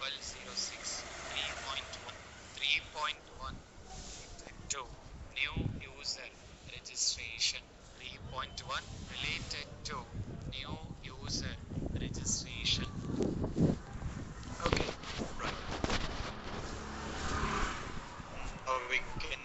006 3.1 3.1 related to new user registration. 3.1 related to new user registration. Okay, right. Now we can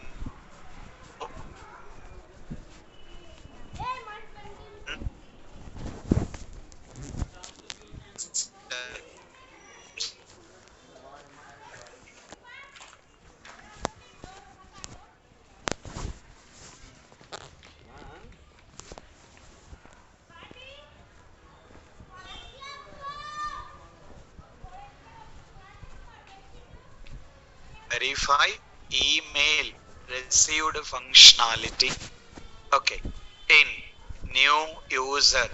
verify email received functionality. Okay, in new user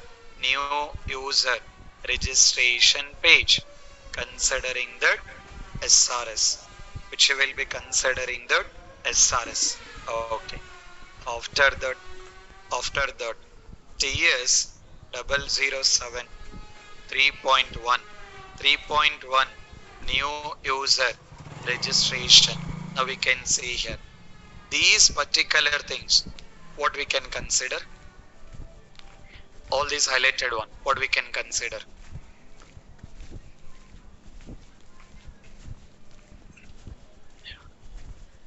registration page, considering that SRS, which will be considering that SRS. Okay, after that TS 007 3.1 3.1 new user registration. Now we can see here these particular things, what we can consider, all these highlighted one, what we can consider.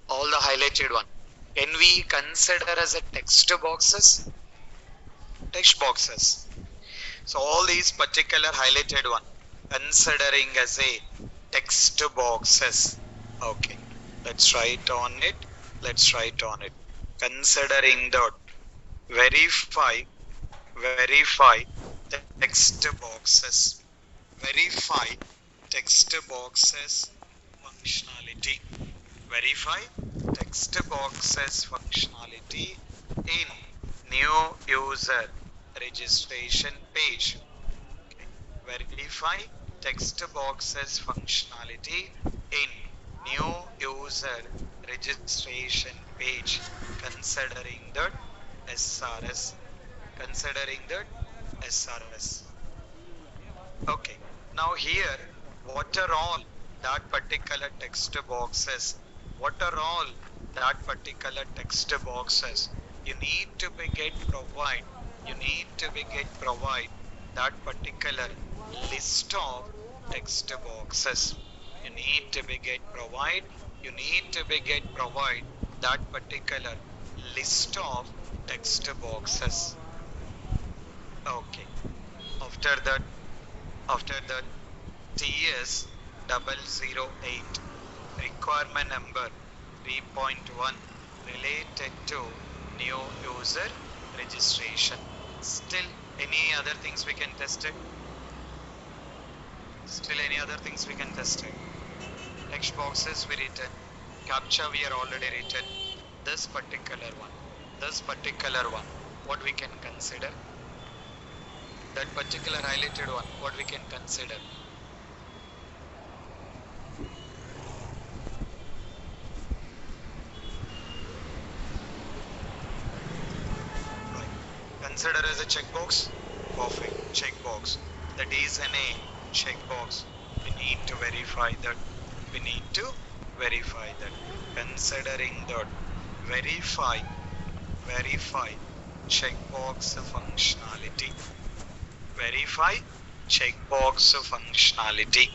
All the highlighted one, can we consider as a text boxes? Text boxes. So all these particular highlighted one, considering as a text boxes. Okay, let's write on it. Let's write on it. Considering that verify text boxes. Verify text boxes functionality. Verify text boxes functionality in new user registration page. Okay. Verify text boxes functionality in new user registration page, considering that SRS. Considering that SRS. Okay. Now here, what are all that particular text boxes? What are all that particular text boxes? You need to be get provide. You need to be get provide that particular list of text boxes. You need to be get provide. You need to be get provide that particular list of text boxes. Okay. After that TS 008 requirement number 3.1 related to new user registration. Still any other things we can test it? Still any other things we can test it? Text boxes we written. Captcha we are already written. This particular one, what we can consider? That particular highlighted one, what we can consider? Right. Consider as a checkbox. Perfect. Checkbox. That is an A. Checkbox. We need to verify that. We need to verify that. Considering that. Verify checkbox functionality. Verify checkbox functionality.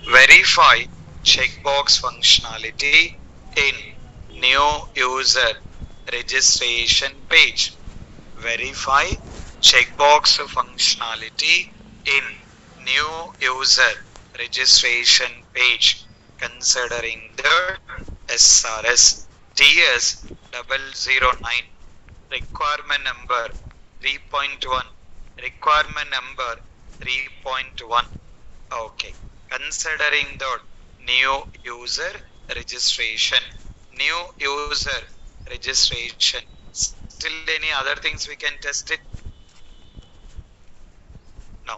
Verify checkbox functionality in new user registration page. Verify checkbox functionality in new user registration page, considering the SRS TS 009 requirement number 3.1 requirement number 3.1. Okay, considering the new user registration still any other things we can test it? No,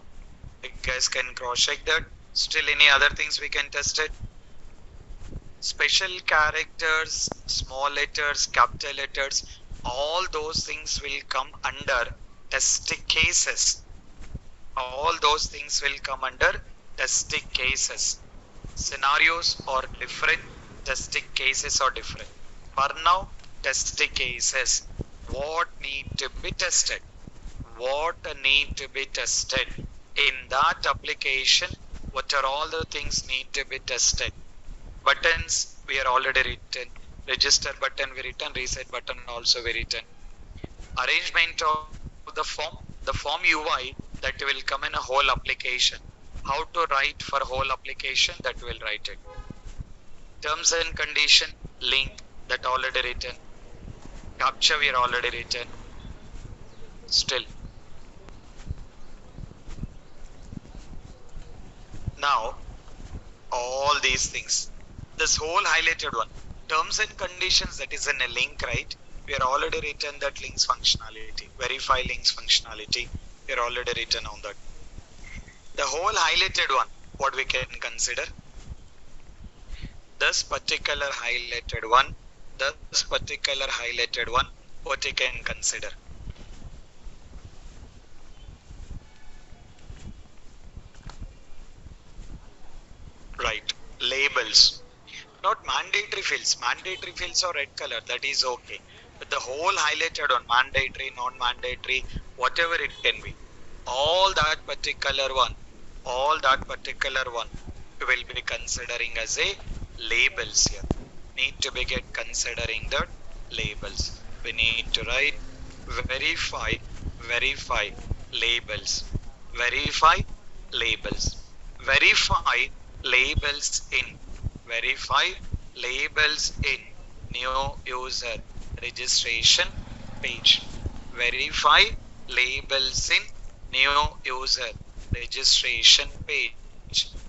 you guys can cross check that. Still any other things we can test it? Special characters, small letters, capital letters, all those things will come under test cases. All those things will come under test cases. Scenarios are different, testing cases are different. For now, testing cases. What need to be tested? What need to be tested? In that application, what are all the things need to be tested? Buttons, we are already written. Register button, we written. Reset button also we written. Arrangement of the form UI that will come in a whole application. How to write for whole application, that will write it. Terms and condition, link, that already written. Captcha we are already written. Still. Now, all these things. This whole highlighted one. Terms and conditions, that is in a link, right? We are already written that links functionality. Verify links functionality. We are already written on that. The whole highlighted one, what we can consider? This particular highlighted one, what we can consider? Right, labels. Not mandatory fields. Mandatory fields are red color, that is okay. But the whole highlighted one, mandatory, non-mandatory, whatever it can be. All that particular one we will be considering as a labels here. Need to be get considering the labels. We need to write verify labels. Verify labels. Verify labels in new user registration page. Verify labels in new user registration page.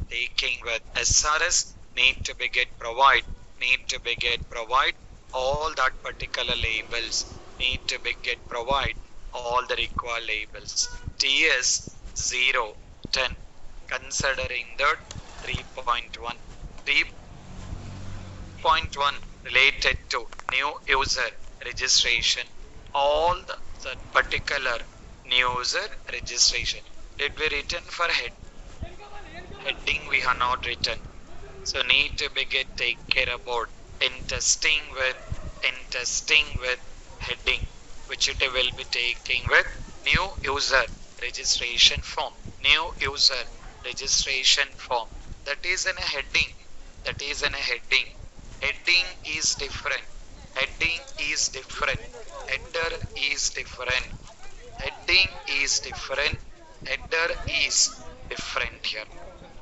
Taking with SRS, need to be get provide all that particular labels, need to be get provide all the required labels. TS 010, considering that 3.1 related to new user registration, all the particular new user registration. Did we written for heading? We have not written. So need to be get take care about in testing with heading, which it will be taking with new user registration form. New user registration form. That is in a heading. Heading is different. Header is different. Header is different here.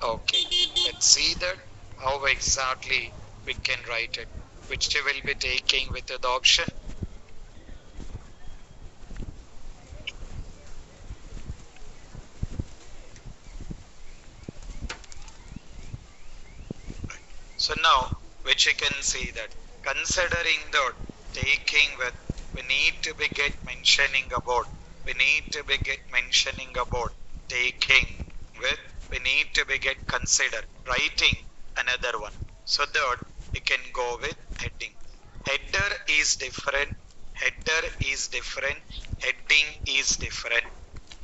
Okay. Let's see that how exactly we can write it. Which we will be taking with the option. So now, which you can see that considering the taking with, we need to be get mentioning about taking with, we need to be get consider writing another one. So that we can go with heading. Header is different. Heading is different.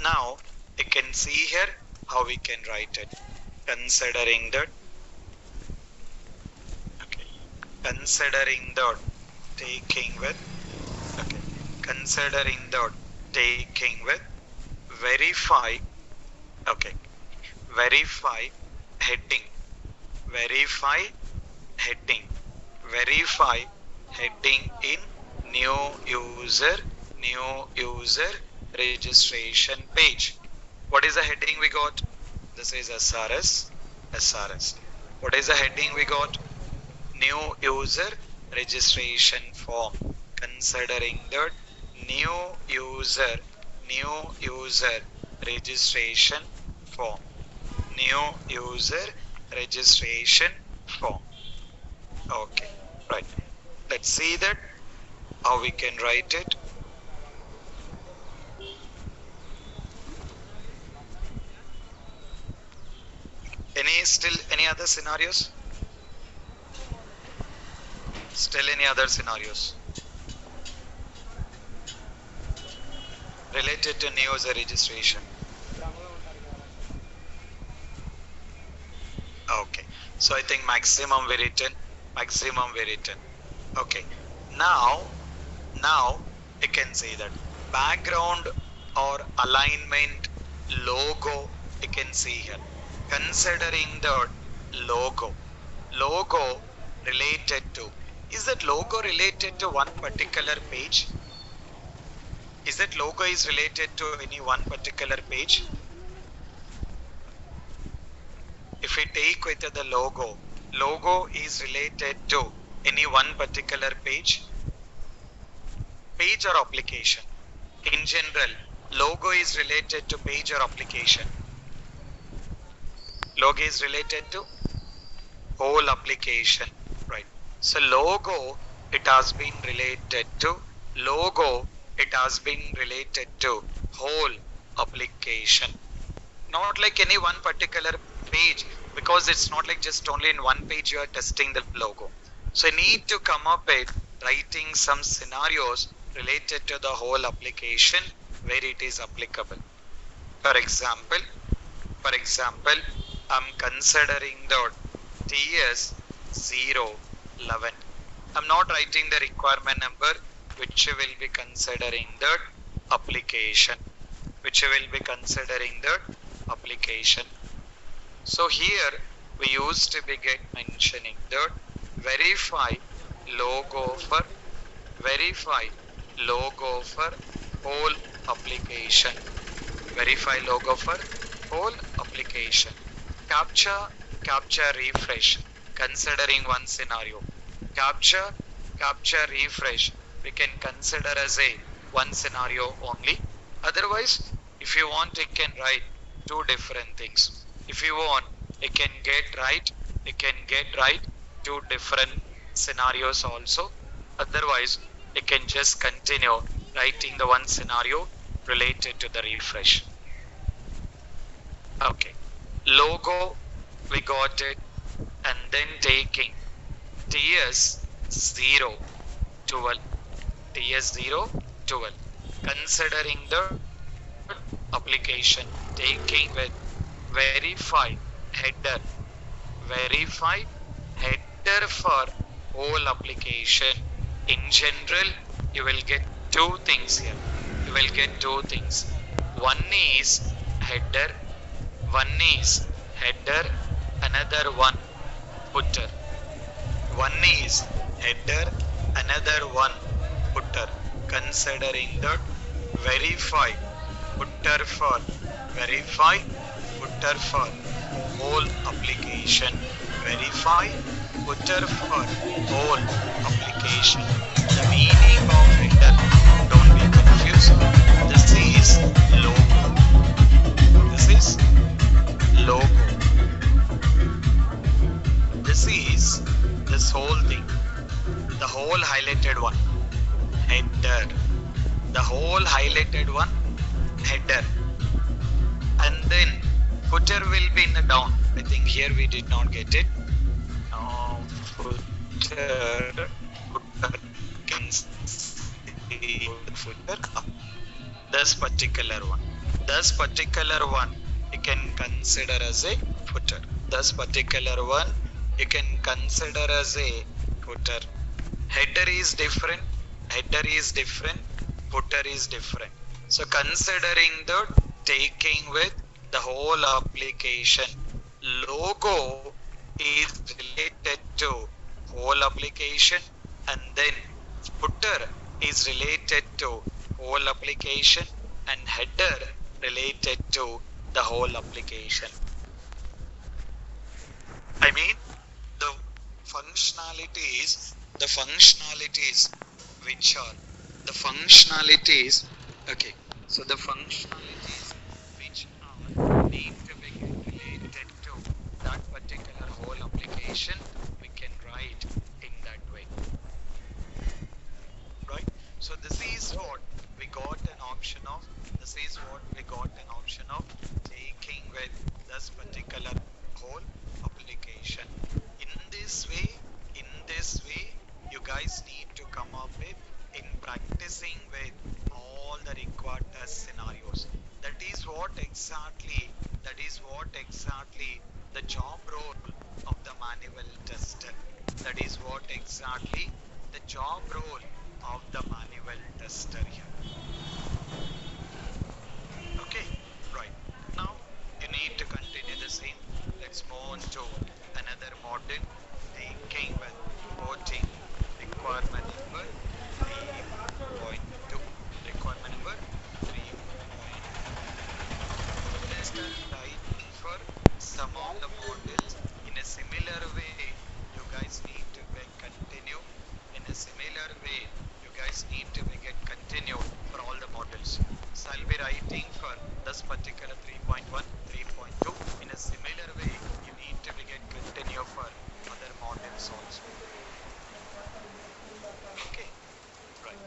Now you can see here how we can write it. Considering that. Considering the taking with, verify, verify heading in new user registration page. What is the heading we got? This is SRS. What is the heading we got? New user registration form. Considering that new user registration form. Okay, right. Let's see that how we can write it. Any other scenarios? Still any other scenarios related to new user registration? Okay, So I think maximum we written. Okay. Now you can say that background or alignment logo you can see here. Considering the logo related to, is that logo related to one particular page? Is that logo is related to any one particular page? If we take with the logo is related to any one particular page or application. In general, logo is related to page or application. Logo is related to whole application, right? So logo, it has been related to whole application. Not like any one particular page, because it's not like just only in one page you are testing the logo. So you need to come up with writing some scenarios related to the whole application where it is applicable. For example, I'm considering the TS011. I'm not writing the requirement number, which will be considering the application. So here we used to be mentioning the verify logo for whole application. Capture refresh, considering one scenario. Capture refresh, we can consider as a one scenario only. Otherwise, if you want, you can write two different things. If you want, you can get right two different scenarios also. Otherwise, you can just continue writing the one scenario related to the refresh. Okay, logo we got it, and then taking TS012, considering the application, taking with verify header for whole application. In general, you will get two things here. One is header, another one footer. Considering that verify footer for whole application. The meaning of header, don't be confused. This is logo. This is this whole thing. The whole highlighted one, header. And then footer will be in the down. I think here we did not get it. Footer can see footer. This particular one you can consider as a footer. Header is different, footer is different. So considering the taking with the whole application, logo is related to whole application, and then footer is related to whole application, and header related to the whole application. I mean the functionalities which are the functionalities. Okay, so the functionalities which are need to be related to that particular whole application, we can write in that way, right? So this is what we got an option of. Taking with this particular whole application. In this way, you guys need to come up with in practicing with all the required test scenarios. That is what exactly the job role of the That is what exactly the job role of the manual tester here. Okay, right. Now you need to continue the same. Let's move on to another module, taking with voting requirement number 3.2. Requirement number 3.2. Let's start writing for some of the models. In a similar way, you guys need to be continue. In a similar way, you guys need to be get continued for all the models. So I'll be writing for this particular 3.1, 3.2. In a similar way, you need to be get continue for other models also. Okay, right.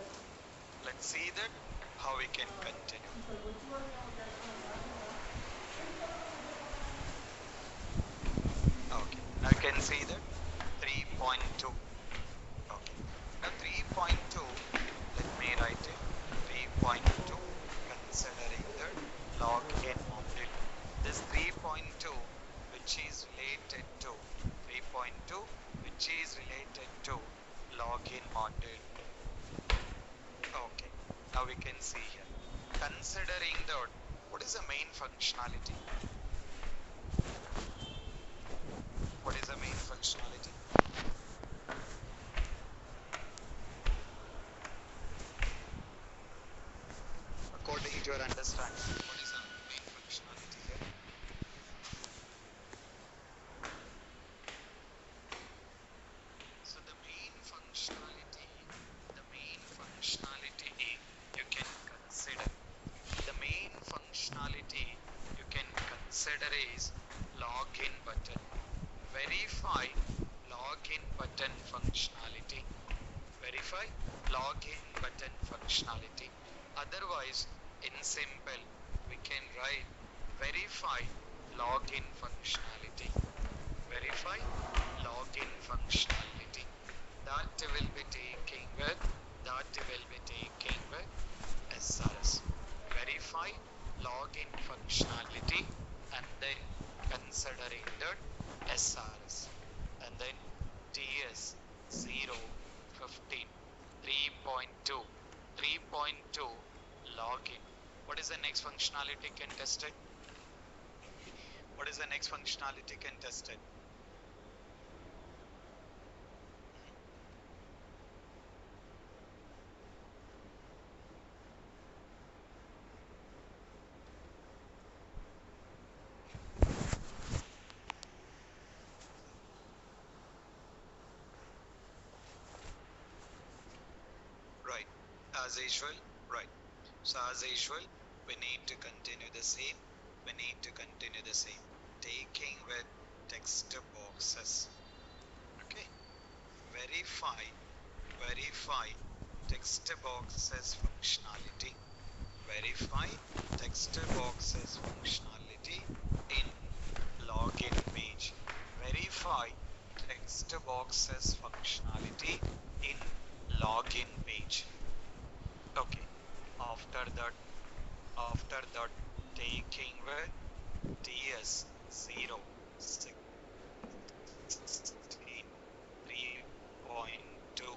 Let's see that how we can continue. Okay, now you can see that 3.2. Okay, now 3.2, let me write it. 3.2, considering the login module. This 3.2, which is related to 3.2, which is related to login module. Okay, now we can see here. Considering that, what is the main functionality? What is the main functionality? According to your understanding, what is the main functionality here? So the main functionality you can consider. The main functionality you can consider is login button. Verify login button functionality. Verify login button functionality. Otherwise, in simple, we can write verify login functionality. Verify login functionality. That will be taking with SRS. Verify login functionality and then considering that SRS and then TS 015 3.2 login. What is the next functionality can test it? What is the next functionality can test it? Right, as usual, right. So as usual, we need to continue the same. We need to continue the same. Taking with text boxes. Okay. Verify text boxes functionality. Verify text boxes functionality in login page. Verify text boxes functionality in login page. Okay. After that, taking with TS 016 3.2.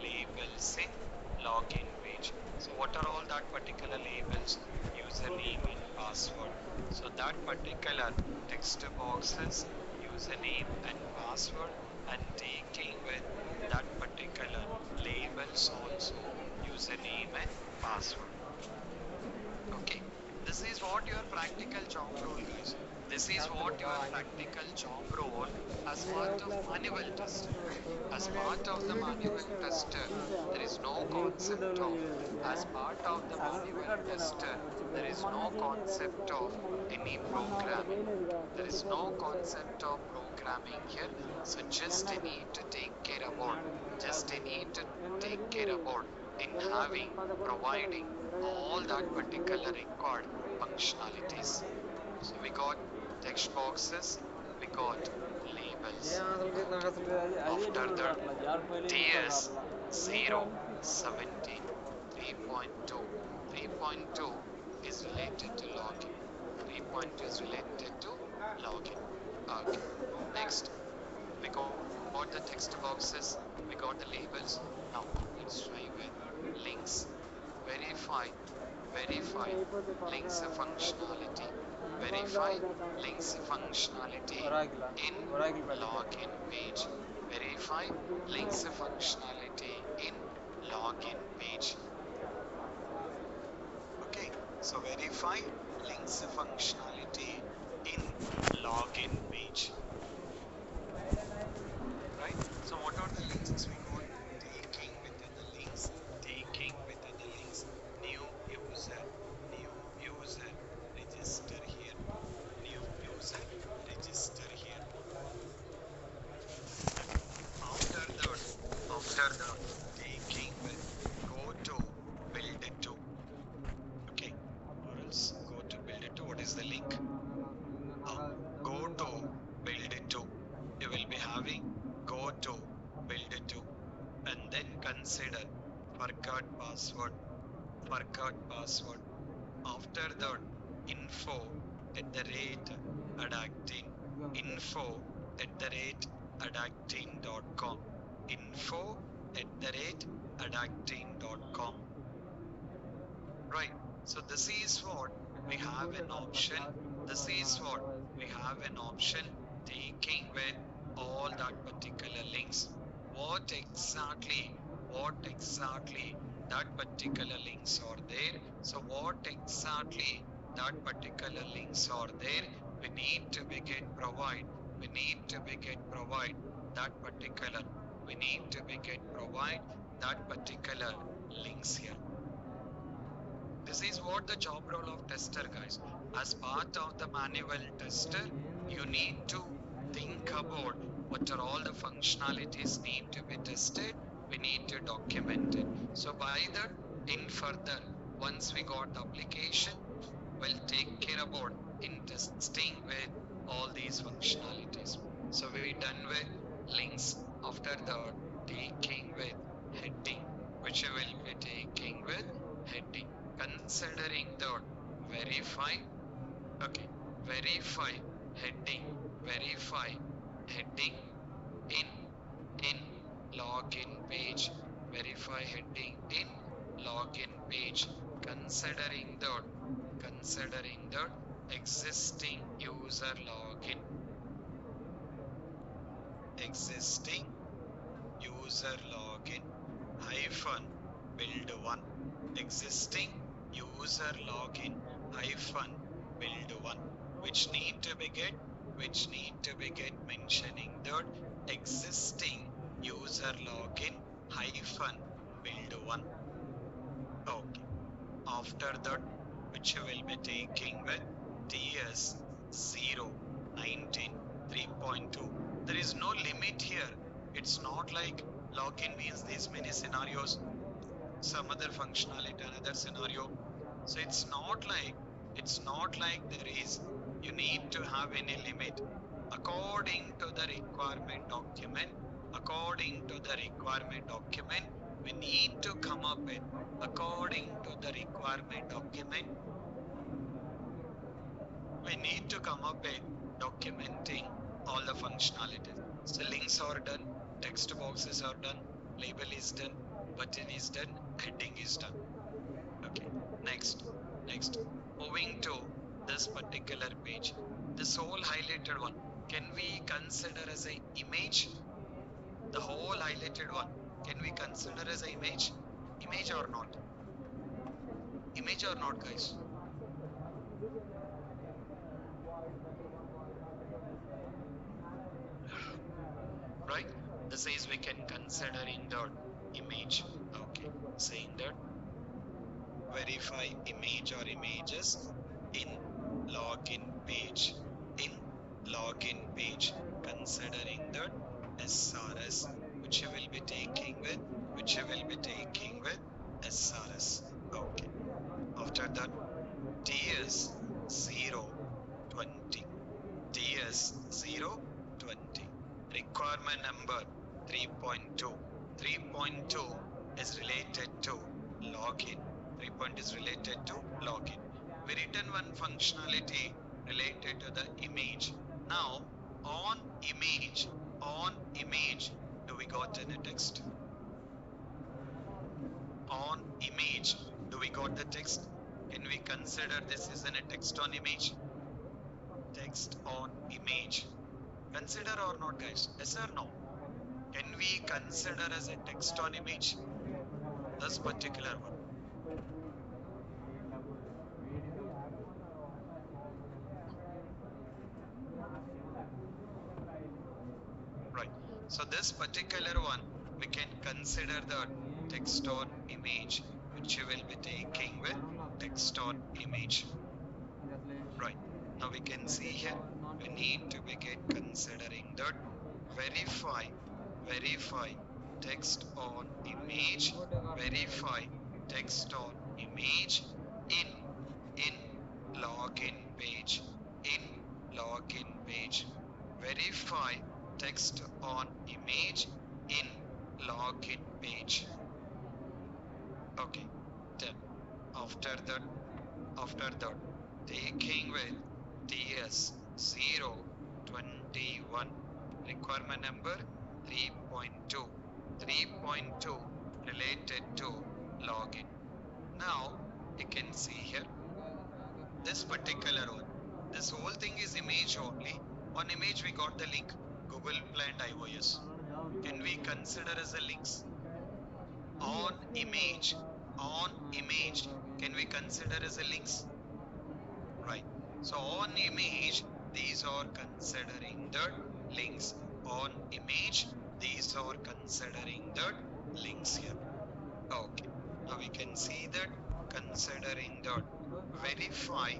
Labels in login page. So what are all that particular labels? Username and password. So that particular text boxes, username and password, and taking with that particular labels also, username and password. Okay, this is what your practical job role, guys. This is what your practical job role as part of manual tester. As part of the manual tester, there is no concept of, as part of the manual tester, there is no concept of any programming. There is no concept of programming here. So just you need to take care about, just you need to take care about in having, providing all that particular required functionalities. So we got text boxes, got labels. After that, TS 017 3.2. 3.2 is related to login. 3.2 is related to login. Okay. Next, we got the text boxes, we got the labels. Now let's try with links. Verify, verify links functionality. Verify links functionality in login page. Verify links functionality in login page. Okay, so verify links functionality in login page. Right? So what are the links we got? Taking with the links, taking with the links, new user, register here, new user, register here. After that, taking with, go to build it to. Okay, or else go to build it to. What is the link? Go to build it to. You will be having go to build it to, and then consider forgot password, forgot password. After that, info at the rate adactin, info at the rate adactin.com, info at the rate adactin.com. Right. So this is what we have an option. This is what we have an option taking with all that particular links. What exactly that particular links are there. So what exactly that particular links are there. We need to be get provide. We need to be get provide that particular. We need to be get provide that particular links here. This is what the job role of tester, guys. As part of the manual tester, you need to think about what are all the functionalities need to be tested. We need to document it. So by that, in further, once we got the application, we'll take care about in testing with all these functionalities. So we done with links. After that, taking with heading, which we will be taking with heading. Considering that verify, okay, verify heading in login page, verify heading in login page. Considering that existing user login, existing user login hyphen build one, existing user login hyphen build one, which need to be get mentioning that existing user login hyphen build one. Okay. After that, which will be taking with TS 019 3.2. There is no limit here. It's not like login means these many scenarios, some other functionality, another scenario. So it's not like there is, you need to have any limit. According to the requirement document, we need to come up with, according to the requirement document, we need to come up with documenting all the functionalities. So links are done, text boxes are done, label is done, button is done, heading is done. Okay, next, moving to this particular page, this whole highlighted one, can we consider as an image? The whole highlighted one, can we consider as an image? Image or not? Image or not, guys? Right? This is we can consider in the image. Okay, saying that verify image or images in login page, considering that SRS, which you will be taking with SRS. Okay. After that, TS 020, TS 020. Requirement number 3.2. 3.2 is related to login. 3 is related to login. We written one functionality related to the image. Now on image, do we got any text? On image, do we got the text? Can we consider this is a text on image? Text on image. Consider or not, guys? Yes or no? Can we consider as a text on image? This particular one. Right. So this particular one, we can consider the text on image, which you will be taking with text on image. Right. Now we can see here, we need to begin considering that verify text on image, verify text on image in login page, verify text on image in login page. Okay, then after that taking with TS021, requirement number 3.2 related to login. Now you can see here this particular one, this whole thing is image only. On image we got the link Google Play and iOS. Can we consider as a links? On image, can we consider as a links? Right. So on image, these are considering the links. On image, these are considering the links here. Okay. Now we can see that considering the verify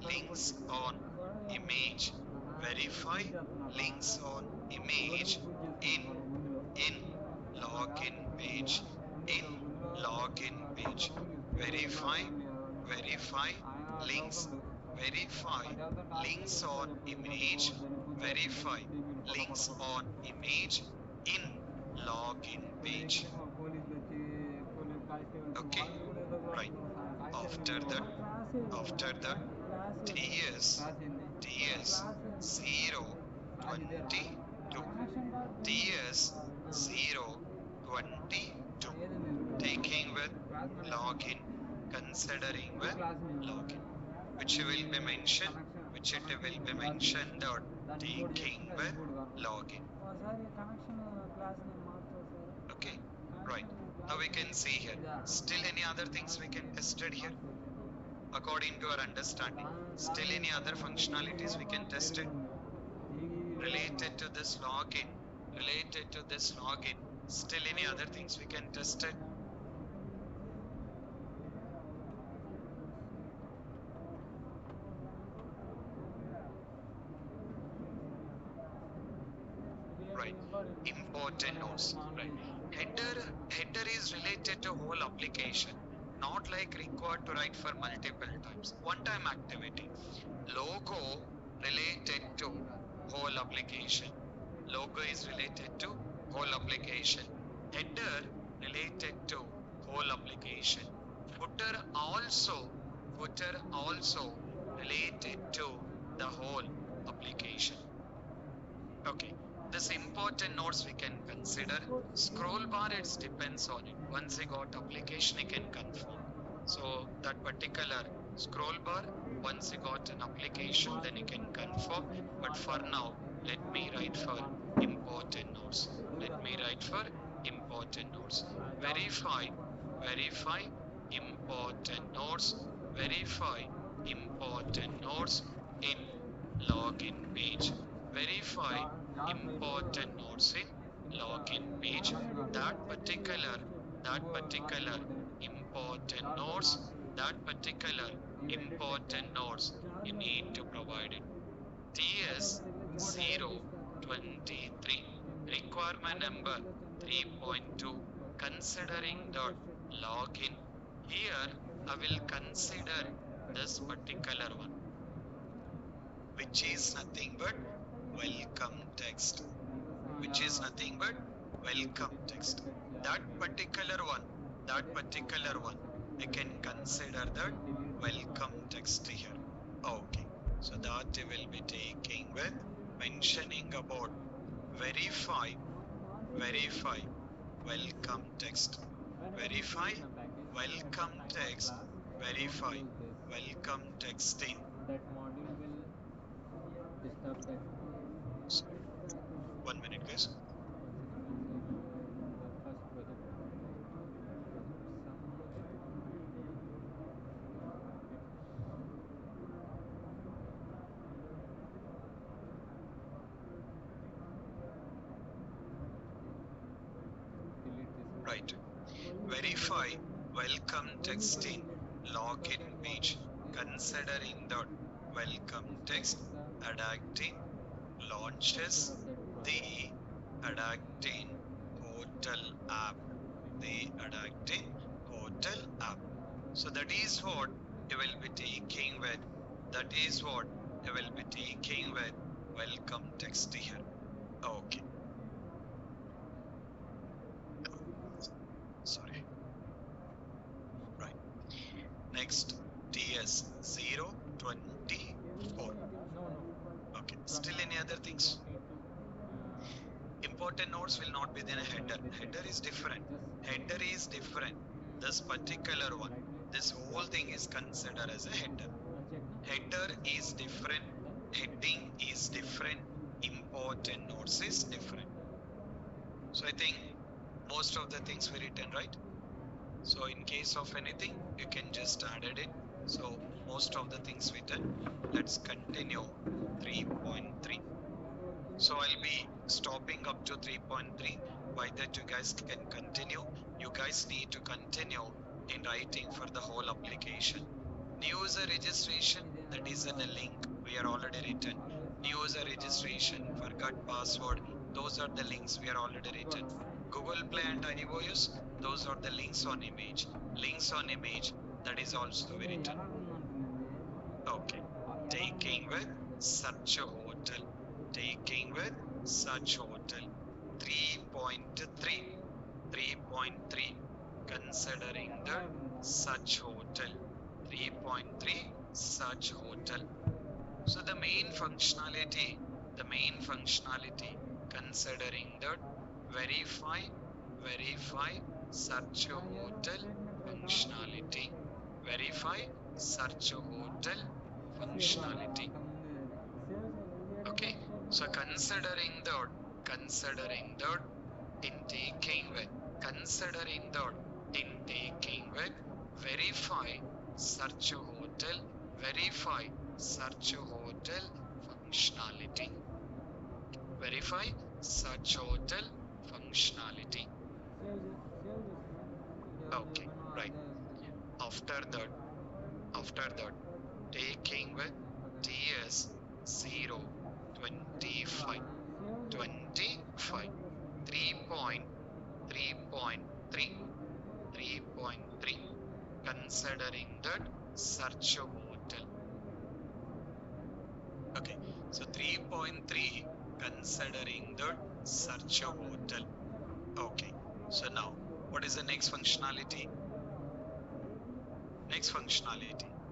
links on image, verify links on image in login page, verify links on image, verify links on image in login page. Okay, right. After that TS022 taking with login, considering with login, which will be mentioned or taking with login. Okay, right. Now we can see here, still any other things we can test it here according to our understanding. Still any other functionalities we can test it related to this login, still any other things we can test it. Right, important notes. Right, header is related to whole application, not like required to write for multiple times. One time activity. Logo related to whole application. Logo is related to whole application. Header related to whole application. Footer also related to the whole application. Okay, this important notes we can consider. Scroll bar, it depends on it. Once you got application, you can confirm. So that particular scroll bar, once you got an application, then you can confirm. But for now, let me write for important notes. Verify important notes. Verify important notes in login page. Verify important notes in login page. That particular important notes you need to provide it. TS023 requirement number 3.2 considering the login. Here I will consider this particular one, which which is nothing but welcome text, which is nothing but welcome text. That particular one, I can consider that welcome text here. Okay, so that will be taking with mentioning about verify welcome text, verify welcome text, verify welcome texting. That module will disturb that. Sorry, 1 minute guys. First project. Right. Verify welcome texting login page. Considering that welcome text adapting launches the adapting portal app. The adapting portal app. So that is what you will be taking with. That is what you will be taking with welcome text here. Okay. Sorry. Right. Next, TS024. Okay. Still any other things? Important nodes will not be in a header. Header is different. Header is different. This particular one, this whole thing is considered as a header. Header is different. Heading is different. Important nodes is different. So I think most of the things were written, right? So in case of anything, you can just add it. So most of the things written. Let's continue 3.3. So I'll be stopping up to 3.3. By that you guys can continue. You guys need to continue in writing for the whole application. New user registration, that is in a link we are already written. New user registration, forgot password, those are the links we are already written. Google Play and iOS, those are the links on image. Links on image, that is also written. Okay. Taking with search hotel. Taking with search hotel. 3.3. 3.3. Considering the search hotel. 3.3 search hotel. So the main functionality considering that verify search hotel functionality. Verify search hotel functionality. Okay, so considering that in taking with verify search hotel functionality. Verify search hotel functionality. Okay, right. After that, taking with TS025 3.3 considering that search hotel. Okay, so 3.3 considering that search hotel. Okay, so now what is the next functionality?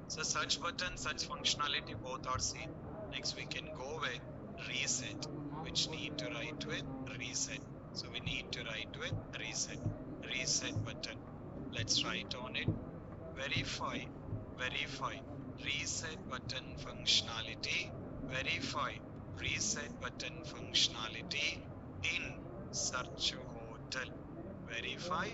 So search button, search functionality, both are seen. Next we can go with reset, which need to write with reset. So we need to write with reset button. Let's write on it. Verify reset button functionality. Verify reset button functionality in search hotel. Verify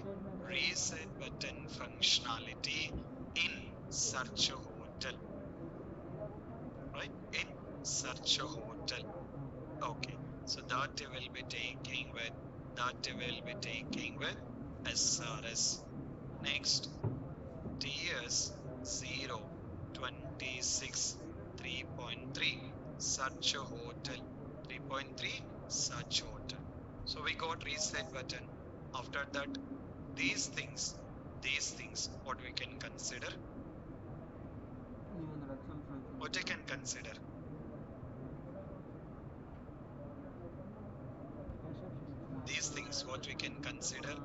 reset button functionality in search hotel. Right? In search hotel. Okay. So that will be taking with SRS. Next, TS026 3.3 search hotel. 3.3 search hotel. So we got reset button. After that, these things what we can consider? What I can consider? box, what we can consider?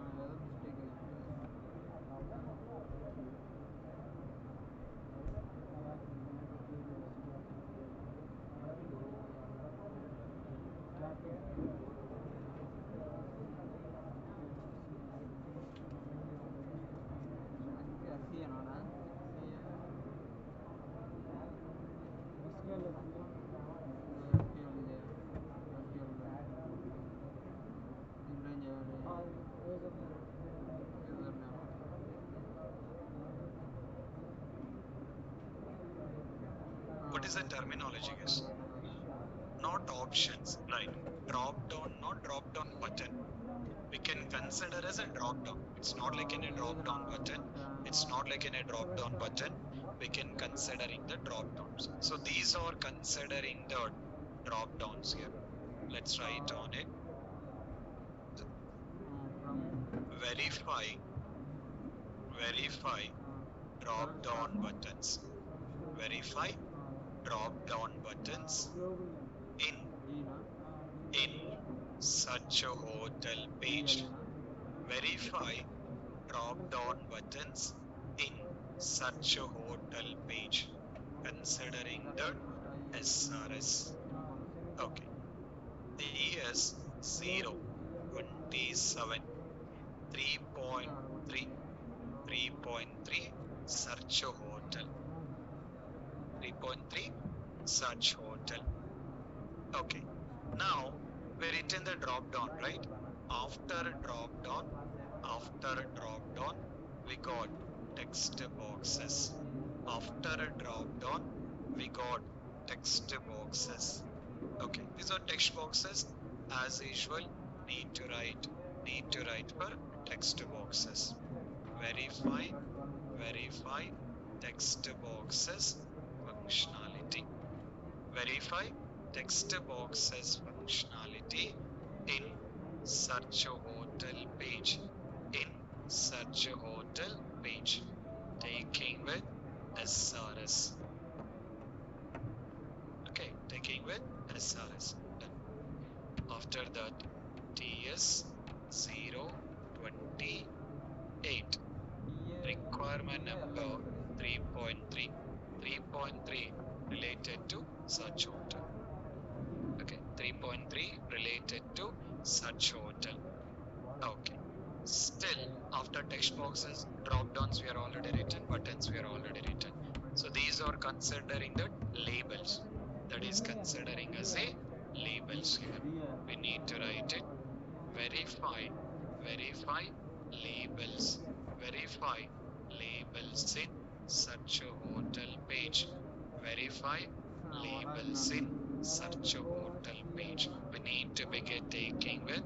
What is the terminology, guys? Not options, right? Drop down, not drop down button. We can consider as a drop down. It's not like in a drop down button. It's not like in a drop down button. We can considering the drop downs. So these are considering the drop downs here. Let's write on it. Verify drop down buttons. Verify drop down buttons in such a hotel page. Verify drop down buttons in such a hotel page, considering the SRS. Okay. DS 027 3.3 search a hotel. 3.3 search hotel. Okay. Now we written the drop down, right? After drop down, we got text boxes. After drop down, we got text boxes. Okay, these are text boxes. As usual, need to write for text boxes. Verify text boxes functionality. Verify text boxes functionality in search a hotel page. In search a hotel page, taking with SRS. Okay, taking with SRS. Done. After that, TS 028 requirement number 3.3 related to search hotel. Okay, 3.3 related to search hotel. Okay, still after text boxes, drop downs we are already written, buttons we are already written. So these are considering the labels. That is considering as a labels here. We need to write it. Verify labels. Verify labels in such a hotel page. Verify labels in such a hotel page. We need to begin taking with.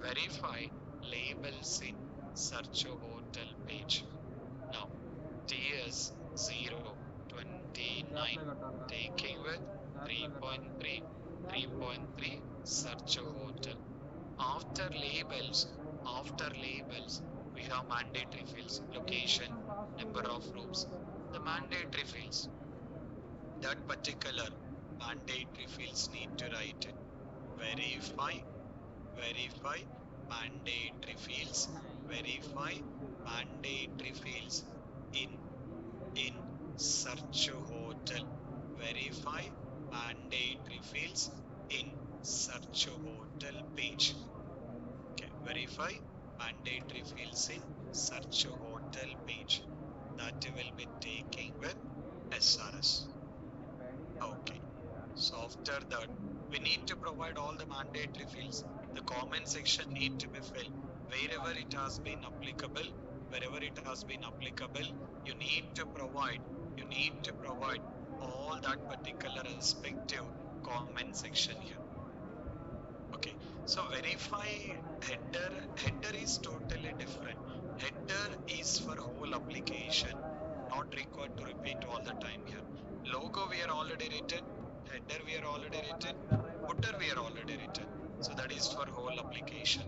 Verify labels in search a hotel page. Now TS 029 taking with 3.3 search a hotel. After labels, we have mandatory fields, location, number of rooms. The mandatory fields, that particular mandatory fields need to write it. Verify mandatory fields. Verify mandatory fields in search a hotel. Verify mandatory fields in search a hotel page. Okay, verify mandatory fields in search a hotel page. That will be taking with SRS. Okay, so after that, we need to provide all the mandatory fields. The comment section need to be filled wherever it has been applicable. You need to provide all that particular respective comment section here. Okay, so verify header is totally different. Header is for whole application, not required to repeat all the time here. Logo we are already written, header we are already written, footer we are already written. So that is for whole application.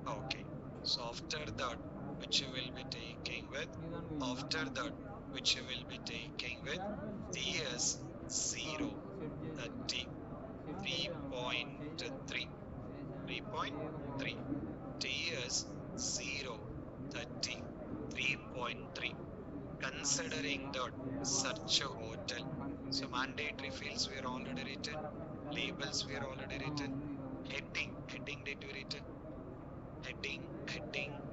Okay, so after that, which you will be taking with, TS 033.3 3.3. TS 0, 30, 3.3. Considering that search a hotel. So mandatory fields we are already written. Labels we are already written. Heading did we written? Heading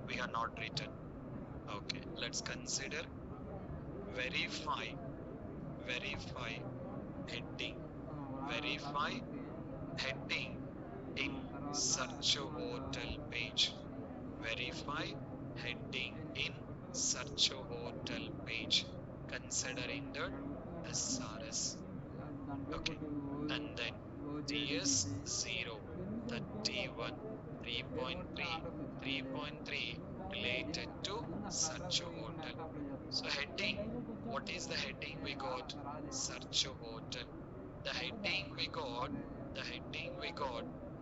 we have not written. Okay, let's consider verify heading, verify heading in search a hotel page. Verify heading in search a hotel page. Considering the SRS. Okay, and then TS 0, 31, 3.3, 3.3 related to search a hotel. So heading, what is the heading we got? Search a hotel. The heading we got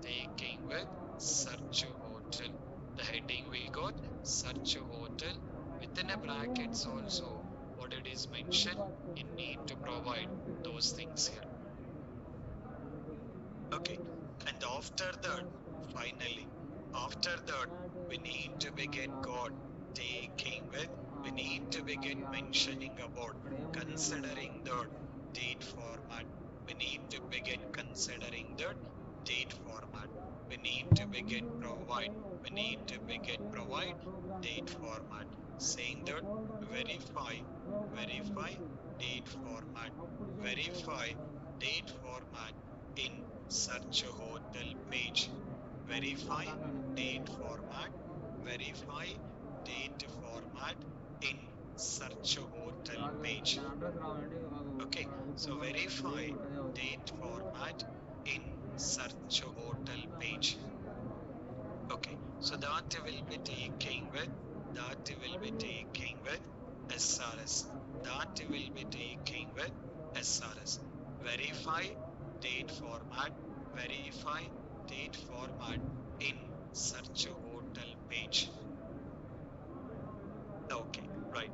taking with search a hotel. The heading we got search a hotel. Within a brackets also, what it is mentioned, you need to provide those things here. Okay, and after that, finally, after that, we need to begin God taking with, we need to begin mentioning about considering the date format. We need to begin considering the date format. We need to begin provide. We need to begin provide date format. Saying that verify date format. Verify date format in search a hotel page. Verify date format. Verify date format in search a hotel page. Okay, so verify date format in search a hotel page. Okay, so that will be taking with SRS. That will be taking with SRS. Verify date format. Verify date format in search a hotel page. Okay, right.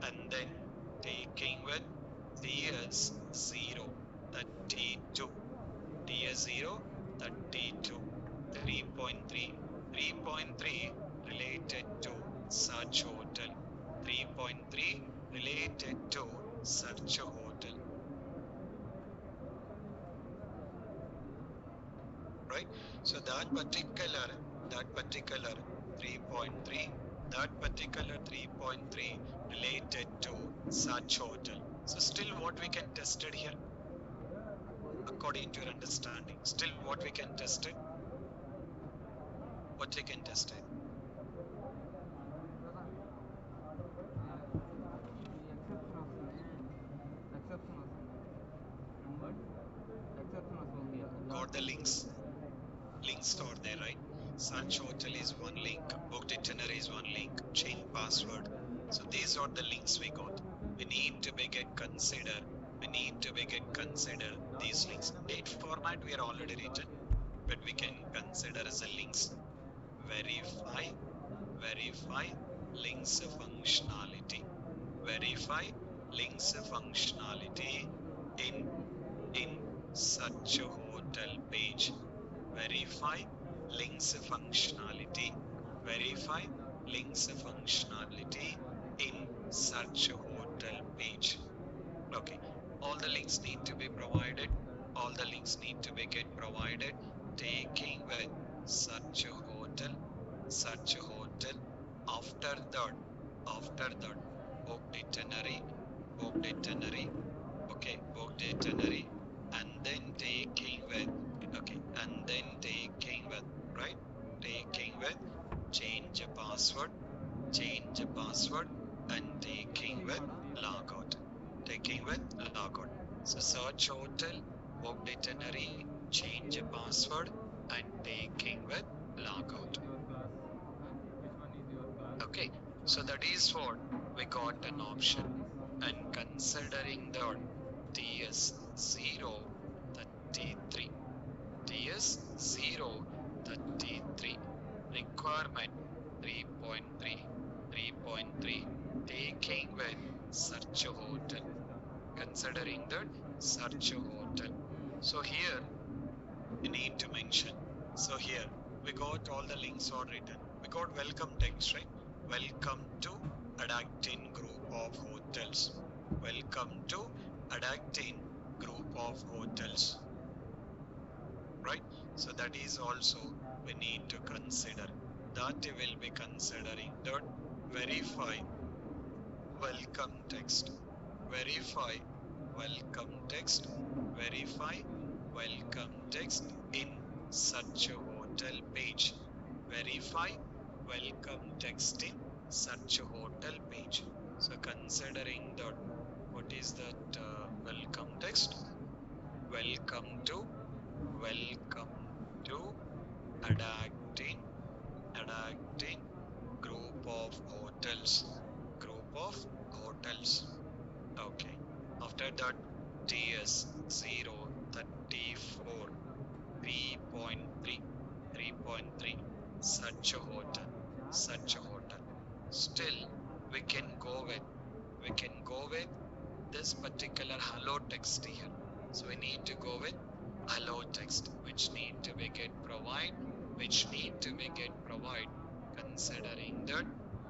And then taking with TS 0, 32. TS 0, 32. 3.3. 3.3 related to search hotel. 3.3 related to search hotel. Right? So that particular 3.3, that particular 3.3 related to search hotel. So still what we can test it here, according to your understanding, still what we can test it? What we can test it? Got the links? Links are there, right? Search hotel is one link, booked itinerary is one link, change password. So these are the links we got. We need to begin consider these links. Date format we are already written, but we can consider as a links. Verify links functionality. Verify links functionality in search hotel page. Verify links functionality. Verify links functionality in search hotel page. Okay, all the links need to be provided. All the links need to be get provided. Taking with search hotel. After that, booked itinerary. Okay, booked itinerary, and then taking with. Okay, and then taking with, right? Taking with change a password, and taking with logout. So search hotel, booked itinerary, change a password, and taking with logout. Okay, so that is what we got an option. And considering that TS 0, 33. TS 0, 33. Requirement 3.3. Taking with search a hotel. Considering that search a hotel. So here you need to mention. So here we got all the links are written. We got welcome text, right? Welcome to Adactin group of hotels. Welcome to Adactin group of hotels, right? So that is also we need to consider. That we will be considering. That verify welcome text. Verify welcome text. Verify welcome text in such a hotel page. Verify welcome text in such a hotel page. So considering that, what is that welcome text? Welcome to Adactin group of hotels. Group of hotels. Okay. After that, TS 034 3.3 3.3 such a hotel. Still we can go with this particular hello text here. So we need to go with hello text, which need to be get provide considering that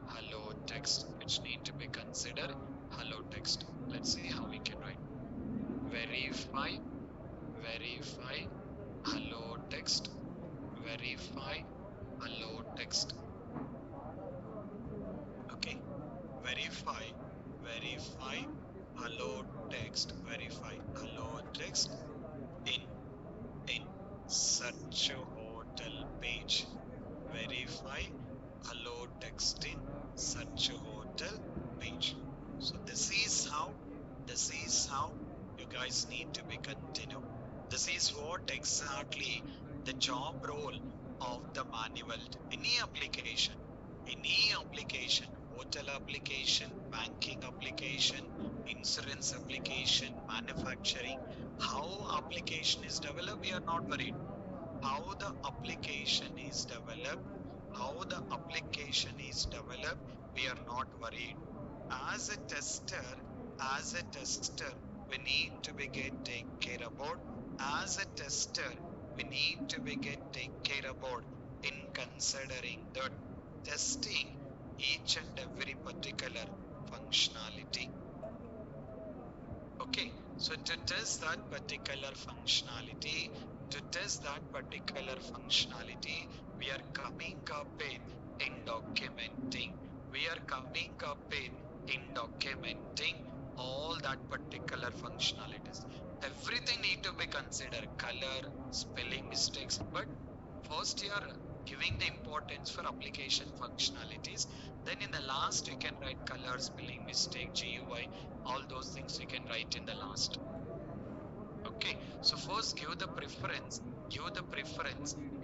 hello text, which need to be considered hello text. Let's see how we can write. Verify hello text. Verify hello text. Okay. Verify hello text. Verify hello text in such a hotel page. Verify hello text in such a hotel page. So this is how you guys need to be continue. This is what exactly the job role of the manual. Any application, hotel application, banking application, insurance application, manufacturing, how application is developed, we are not worried. How the application is developed, we are not worried. As a tester, we need to be get take care about. As a tester, we need to be get take care about in considering that testing each and every particular functionality. Okay, so to test that particular functionality, we are coming up with in documenting. All that particular functionalities. Everything need to be considered. Color, spelling mistakes. But first you are giving the importance for application functionalities. Then in the last you can write color, spelling mistake, GUI, all those things you can write in the last. Okay, so first give the preference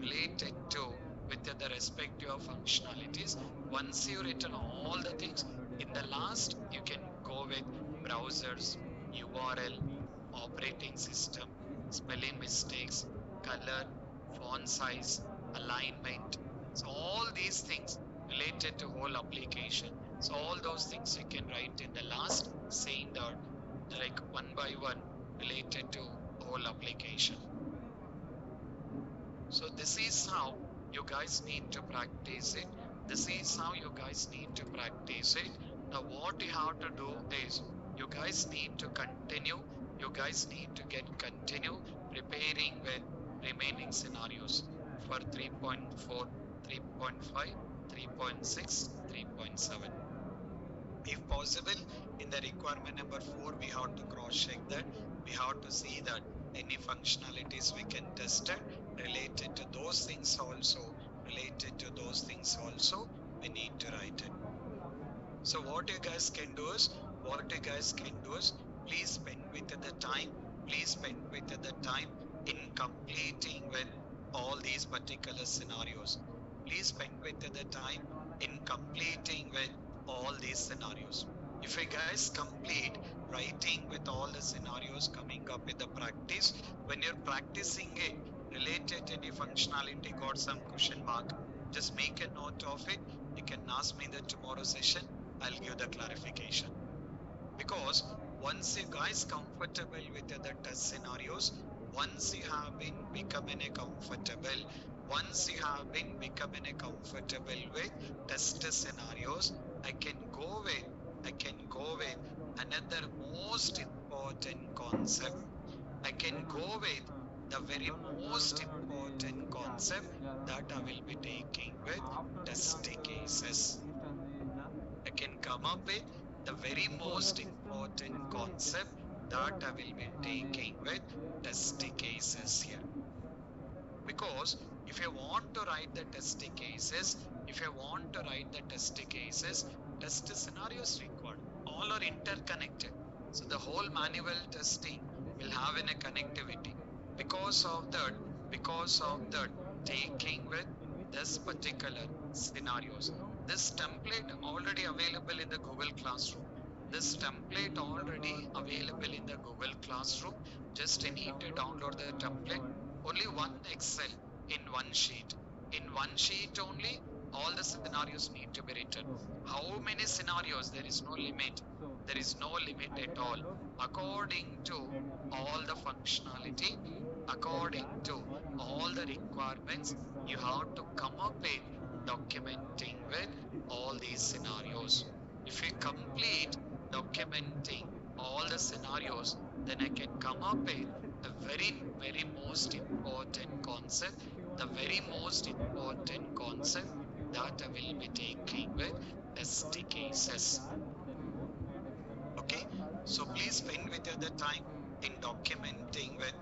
related to with the respective functionalities. Once you written all the things, in the last you can go with browsers, URL, operating system, spelling mistakes, color, font size, alignment. So all these things related to whole application. So all those things you can write in the last, saying that like one by one related to whole application. So this is how you guys need to practice it. Now what you have to do is you guys need to continue. Preparing with remaining scenarios for 3.4, 3.5, 3.6, 3.7. If possible, in the requirement number 4, we have to cross check that. We have to see that any functionalities we can test it related to those things also. We need to write it. So what you guys can do is, please spend with the time in completing with all these particular scenarios. If you guys complete writing with all the scenarios coming up with the practice, when you're practicing it related to any functionality got some question mark, just make a note of it. You can ask me in the tomorrow session. I'll give the clarification. Because once you guys comfortable with the test scenarios, once you have been becoming comfortable Once you have been becoming a comfortable with test scenarios, I can go with another most important concept. I can go with the very most important concept that I will be taking with test cases. I can come up with the very most important concept that I will be taking with test cases here. Because if you want to write the test cases, test scenarios required. All are interconnected. So the whole manual testing will have a connectivity. Because of that, taking with this particular scenarios. This template already available in the Google Classroom. Just you need to download the template. Only one Excel in one sheet. In one sheet only, all the scenarios need to be written. How many scenarios? There is no limit. There is no limit at all. According to all the functionality, according to all the requirements, you have to come up with documenting with all these scenarios. If you complete documenting all the scenarios, then I can come up with the very most important concept, that I will be taking with test cases. Okay, so please spend with the time in documenting with,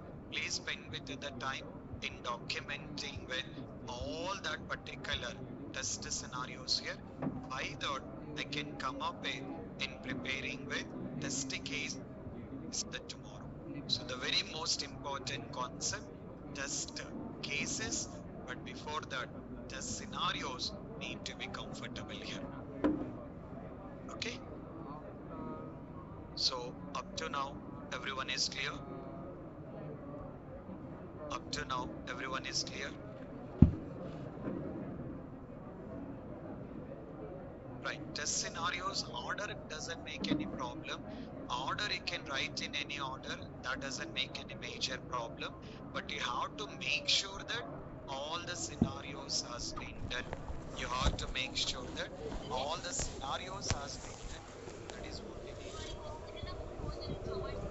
all that particular test scenarios here. By that, I can come up with in preparing with test case the tomorrow. So the very most important concept, test cases, but before that, test scenarios need to be comfortable here. Okay. So up to now, everyone is clear? Right. Test scenarios, order doesn't make any problem. Order you can write in any order. That doesn't make any major problem. But you have to make sure that all the scenarios has been done. You have to make sure that all the scenarios has been done. That is what we need to do.